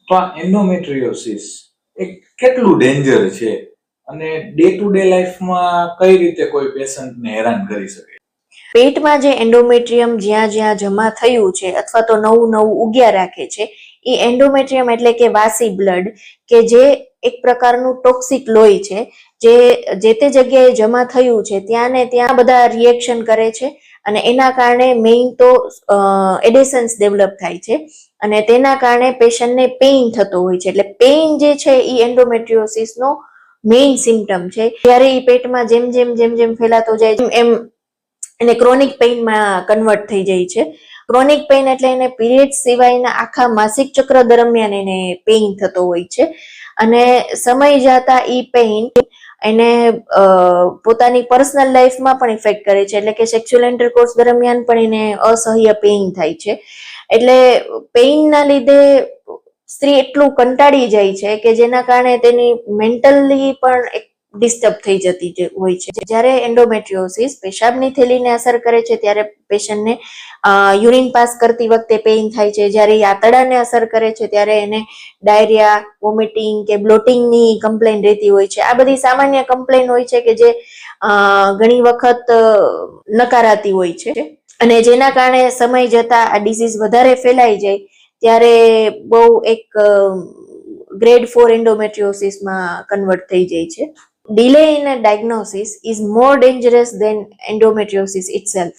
તો આ એન્ડોમેટ્રિયોસિસ એ કેટલું ડેન્જર છે અને ડે ટુ ડે લાઈફમાં કઈ રીતે કોઈ પેશન્ટને હેરાન કરી શકે? પેટમાં જે એન્ડોમેટ્રિયમ જ્યાં જ્યાં જમા થયું છે અથવા તો નવું નવું ઉગ્યા રાખે છે, એ એન્ડોમેટ્રિયમ એટલે કે વાસી બ્લડ, કે જે એક પ્રકારનું ટોક્સિક લોહી છે, જે તે જગ્યાએ જમા થયું છે ત્યાં ને ત્યાં બધા રિએક્શન કરે છે અને એના કારણે મેઇન તો એડેશન્સ ડેવલપ થાય છે અને તેના કારણે પેશન્ટને પેઇન થતો હોય છે. એટલે પેઇન જે છે એ એન્ડોમેટ્રિયોસિસનો મેઇન સિમ્ટમ છે. જ્યારે એ પેટમાં જેમ જેમ જેમ જેમ ફેલાતો જાય એમ એને ક્રોનિક પેઇનમાં કન્વર્ટ થઈ જાય છે. ક્રોનિક પેઇન એટલે એને પીરિયડ સિવાયના આખા માસિક ચક્ર દરમિયાન એને પેઇન થતો હોય છે અને સમય જતા એ પેઇન એને પોતાની પર્સનલ લાઈફમાં પણ ઇફેક્ટ કરે છે. એટલે કે સેક્સ્યુઅલ ઇન્ટરકોર્સ દરમિયાન પણ એને અસહ્ય પેઇન થાય છે. એટલે પેઇનના લીધે સ્ત્રી એટલું કંટાળી જાય છે કે જેના કારણે તેની મેન્ટલી પણ એક ડિસ્ટર્બ થઈ જતી હોય છે. જ્યારે એન્ડોમેટ્રિયોસિસ પેશાબની થેલીને અસર કરે છે ત્યારે પેશન્ટને યુરિન પાસ કરતી વખતે પેઇન થાય છે. જ્યારે આંતરડાને અસર કરે છે ત્યારે એને ડાયરિયા, વોમિટિંગ કે બ્લોટિંગની કમ્પ્લેન રહેતી હોય છે. આ બધી સામાન્ય કમ્પ્લેન હોય છે કે જે ઘણી વખત નકારાતી હોય છે અને જેના કારણે સમય જતા આ ડિસીઝ વધારે ફેલાઈ જાય ત્યારે બહુ એક ગ્રેડ 4 એન્ડોમેટ્રિયોસિસમાં કન્વર્ટ થઈ જાય છે. Delay in a diagnosis is more dangerous than endometriosis itself.